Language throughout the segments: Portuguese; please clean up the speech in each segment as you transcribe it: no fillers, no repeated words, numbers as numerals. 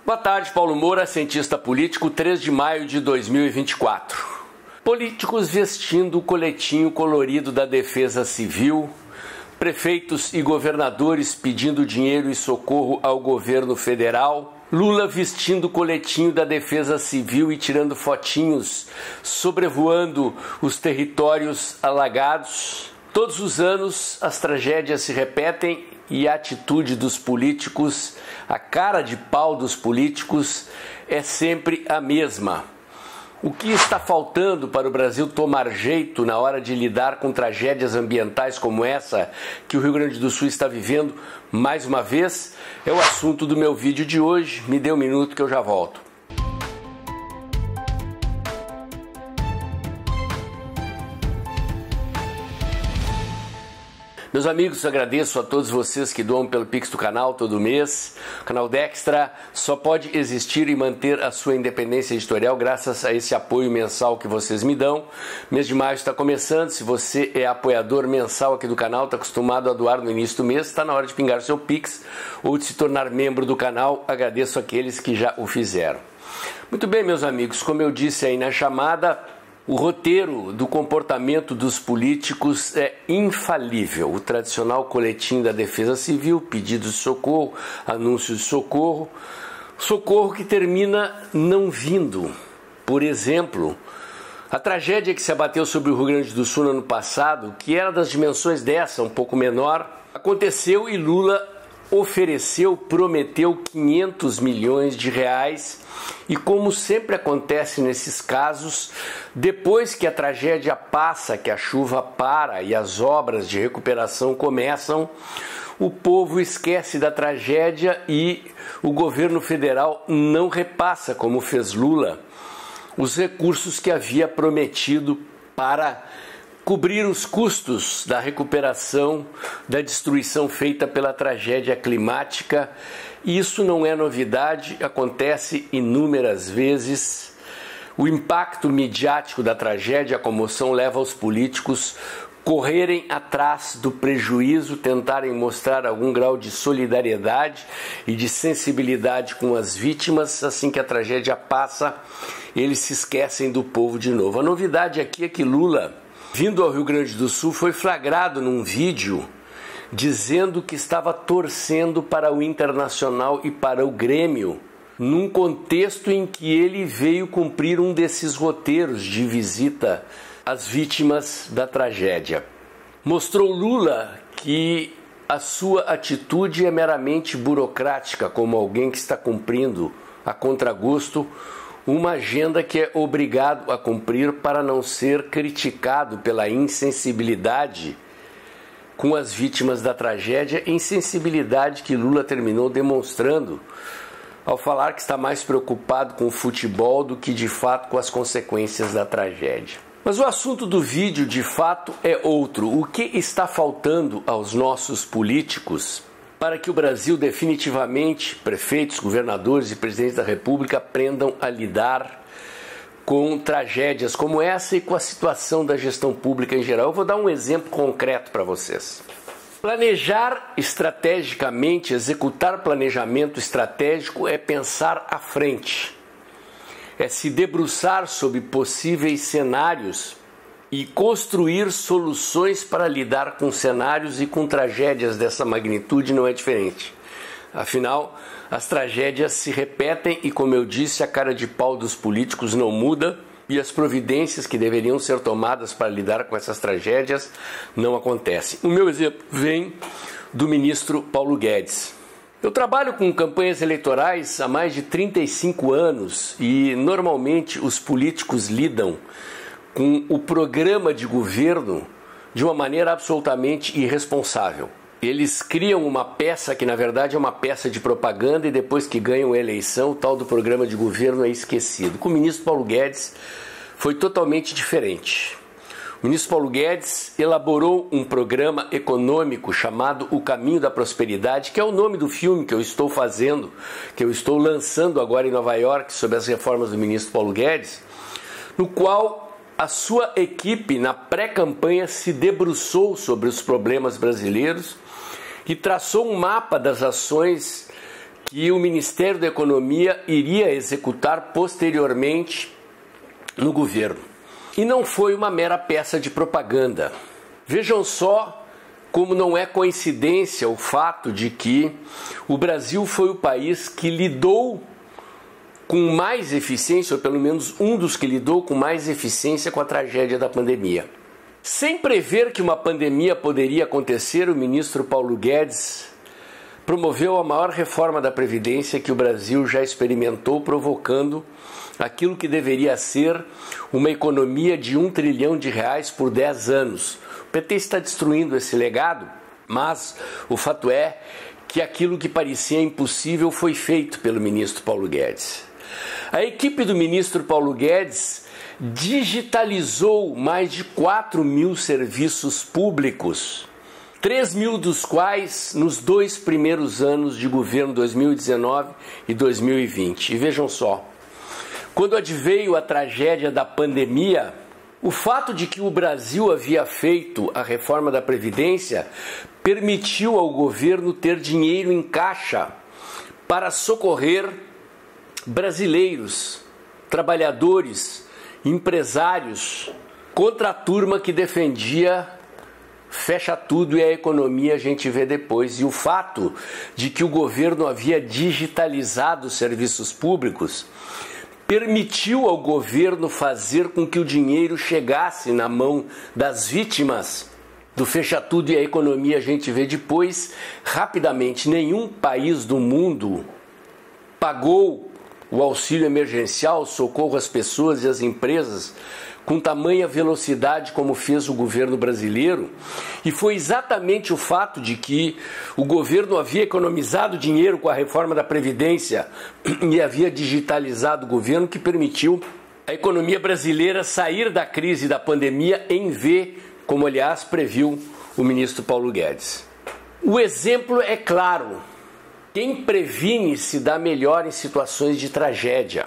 Boa tarde, Paulo Moura, cientista político, 3 de maio de 2024. Políticos vestindo o coletinho colorido da Defesa Civil, prefeitos e governadores pedindo dinheiro e socorro ao governo federal, Lula vestindo o coletinho da Defesa Civil e tirando fotinhos, sobrevoando os territórios alagados. Todos os anos as tragédias se repetem e a atitude dos políticos, a cara de pau dos políticos é sempre a mesma. O que está faltando para o Brasil tomar jeito na hora de lidar com tragédias ambientais como essa que o Rio Grande do Sul está vivendo mais uma vez é o assunto do meu vídeo de hoje. Me dê um minuto que eu já volto. Meus amigos, agradeço a todos vocês que doam pelo Pix do canal todo mês. O canal Dextra só pode existir e manter a sua independência editorial graças a esse apoio mensal que vocês me dão. Mês de maio está começando. Se você é apoiador mensal aqui do canal, está acostumado a doar no início do mês, está na hora de pingar seu Pix ou de se tornar membro do canal. Agradeço àqueles que já o fizeram. Muito bem, meus amigos, como eu disse aí na chamada, o roteiro do comportamento dos políticos é infalível. O tradicional coletinho da Defesa Civil, pedido de socorro, anúncio de socorro, socorro que termina não vindo. Por exemplo, a tragédia que se abateu sobre o Rio Grande do Sul no ano passado, que era das dimensões dessa, um pouco menor, aconteceu e Lula ofereceu, prometeu 500 milhões de reais e, como sempre acontece nesses casos, depois que a tragédia passa, que a chuva para e as obras de recuperação começam, o povo esquece da tragédia e o governo federal não repassa, como fez Lula, os recursos que havia prometido para cobrir os custos da recuperação da destruição feita pela tragédia climática. Isso não é novidade, acontece inúmeras vezes. O impacto midiático da tragédia, a comoção, leva os políticos correrem atrás do prejuízo, tentarem mostrar algum grau de solidariedade e de sensibilidade com as vítimas. Assim que a tragédia passa, eles se esquecem do povo de novo. A novidade aqui é que Lula, vindo ao Rio Grande do Sul, foi flagrado num vídeo dizendo que estava torcendo para o Internacional e para o Grêmio, num contexto em que ele veio cumprir um desses roteiros de visita às vítimas da tragédia. Mostrou Lula que a sua atitude é meramente burocrática, como alguém que está cumprindo a contragosto uma agenda que é obrigado a cumprir para não ser criticado pela insensibilidade com as vítimas da tragédia, insensibilidade que Lula terminou demonstrando ao falar que está mais preocupado com o futebol do que de fato com as consequências da tragédia. Mas o assunto do vídeo de fato é outro. O que está faltando aos nossos políticos para que o Brasil definitivamente, prefeitos, governadores e presidentes da República aprendam a lidar com tragédias como essa e com a situação da gestão pública em geral? Eu vou dar um exemplo concreto para vocês. Planejar estrategicamente, executar planejamento estratégico é pensar à frente, é se debruçar sobre possíveis cenários e construir soluções para lidar com cenários e com tragédias dessa magnitude. Não é diferente. Afinal, as tragédias se repetem e, como eu disse, a cara de pau dos políticos não muda e as providências que deveriam ser tomadas para lidar com essas tragédias não acontecem. O meu exemplo vem do ministro Paulo Guedes. Eu trabalho com campanhas eleitorais há mais de 35 anos e, normalmente, os políticos lidam com o programa de governo de uma maneira absolutamente irresponsável. Eles criam uma peça que, na verdade, é uma peça de propaganda e depois que ganham a eleição, o tal do programa de governo é esquecido. Com o ministro Paulo Guedes foi totalmente diferente. O ministro Paulo Guedes elaborou um programa econômico chamado O Caminho da Prosperidade, que é o nome do filme que eu estou fazendo, que eu estou lançando agora em Nova York sobre as reformas do ministro Paulo Guedes, no qual a sua equipe, na pré-campanha, se debruçou sobre os problemas brasileiros e traçou um mapa das ações que o Ministério da Economia iria executar posteriormente no governo. E não foi uma mera peça de propaganda. Vejam só como não é coincidência o fato de que o Brasil foi o país que lidou com mais eficiência, ou pelo menos um dos que lidou com mais eficiência com a tragédia da pandemia. Sem prever que uma pandemia poderia acontecer, o ministro Paulo Guedes promoveu a maior reforma da Previdência que o Brasil já experimentou, provocando aquilo que deveria ser uma economia de R$1 trilhão por 10 anos. O PT está destruindo esse legado, mas o fato é que aquilo que parecia impossível foi feito pelo ministro Paulo Guedes. A equipe do ministro Paulo Guedes digitalizou mais de 4.000 serviços públicos, 3.000 dos quais nos 2 primeiros anos de governo 2019 e 2020. E vejam só, quando adveio a tragédia da pandemia, o fato de que o Brasil havia feito a reforma da Previdência permitiu ao governo ter dinheiro em caixa para socorrer brasileiros, trabalhadores, empresários, contra a turma que defendia fecha tudo e a economia a gente vê depois. E o fato de que o governo havia digitalizado os serviços públicos permitiu ao governo fazer com que o dinheiro chegasse na mão das vítimas do fecha tudo e a economia a gente vê depois rapidamente. Nenhum país do mundo pagou o auxílio emergencial, o socorro às pessoas e às empresas com tamanha velocidade como fez o governo brasileiro, e foi exatamente o fato de que o governo havia economizado dinheiro com a reforma da Previdência e havia digitalizado o governo que permitiu a economia brasileira sair da crise da pandemia em V, como aliás previu o ministro Paulo Guedes. O exemplo é claro. Quem previne se dá melhor em situações de tragédia.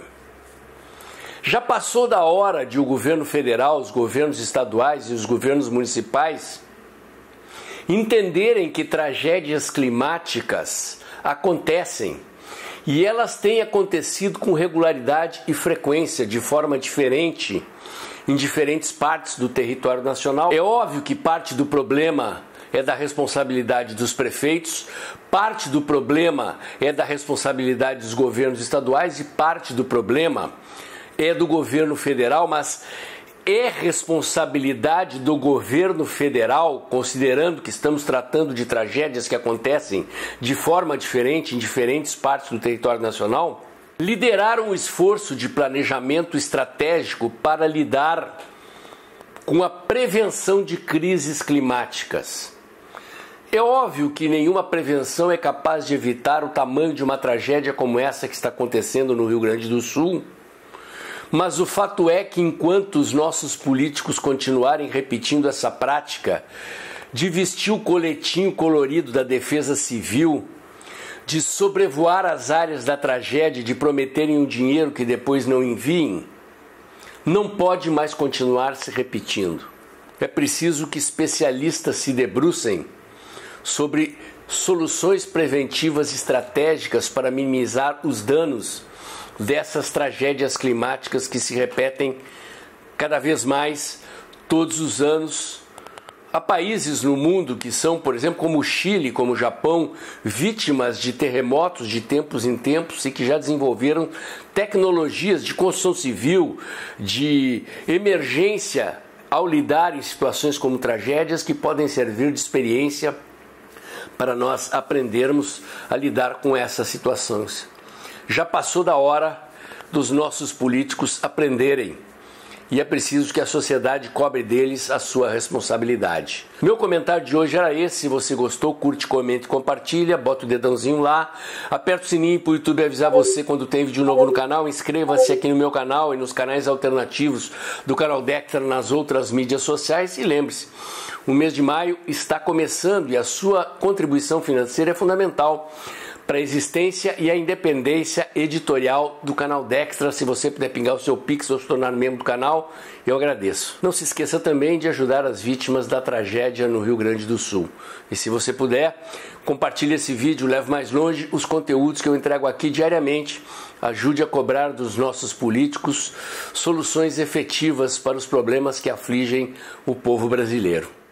Já passou da hora de o governo federal, os governos estaduais e os governos municipais entenderem que tragédias climáticas acontecem e elas têm acontecido com regularidade e frequência, de forma diferente, em diferentes partes do território nacional. É óbvio que parte do problema é da responsabilidade dos prefeitos, parte do problema é da responsabilidade dos governos estaduais e parte do problema é do governo federal, mas é responsabilidade do governo federal, considerando que estamos tratando de tragédias que acontecem de forma diferente em diferentes partes do território nacional, liderar um esforço de planejamento estratégico para lidar com a prevenção de crises climáticas. É óbvio que nenhuma prevenção é capaz de evitar o tamanho de uma tragédia como essa que está acontecendo no Rio Grande do Sul, mas o fato é que enquanto os nossos políticos continuarem repetindo essa prática de vestir o coletinho colorido da defesa civil, de sobrevoar as áreas da tragédia, de prometerem um dinheiro que depois não enviem, não pode mais continuar se repetindo. É preciso que especialistas se debrucem sobre soluções preventivas estratégicas para minimizar os danos dessas tragédias climáticas que se repetem cada vez mais todos os anos. Há países no mundo que são, por exemplo, como o Chile, como o Japão, vítimas de terremotos de tempos em tempos e que já desenvolveram tecnologias de construção civil, de emergência ao lidar em situações como tragédias que podem servir de experiência para nós aprendermos a lidar com essas situações. Já passou da hora dos nossos políticos aprenderem e é preciso que a sociedade cobre deles a sua responsabilidade. Meu comentário de hoje era esse. Se você gostou, curte, comente, compartilha, bota o dedãozinho lá, aperta o sininho para o YouTube avisar você quando tem vídeo novo no canal, inscreva-se aqui no meu canal e nos canais alternativos do canal Dextra nas outras mídias sociais e lembre-se, o mês de maio está começando e a sua contribuição financeira é fundamental para a existência e a independência editorial do canal Dextra. Se você puder pingar o seu Pix ou se tornar membro do canal, eu agradeço. Não se esqueça também de ajudar as vítimas da tragédia no Rio Grande do Sul. E se você puder, compartilhe esse vídeo, leve mais longe os conteúdos que eu entrego aqui diariamente. Ajude a cobrar dos nossos políticos soluções efetivas para os problemas que afligem o povo brasileiro.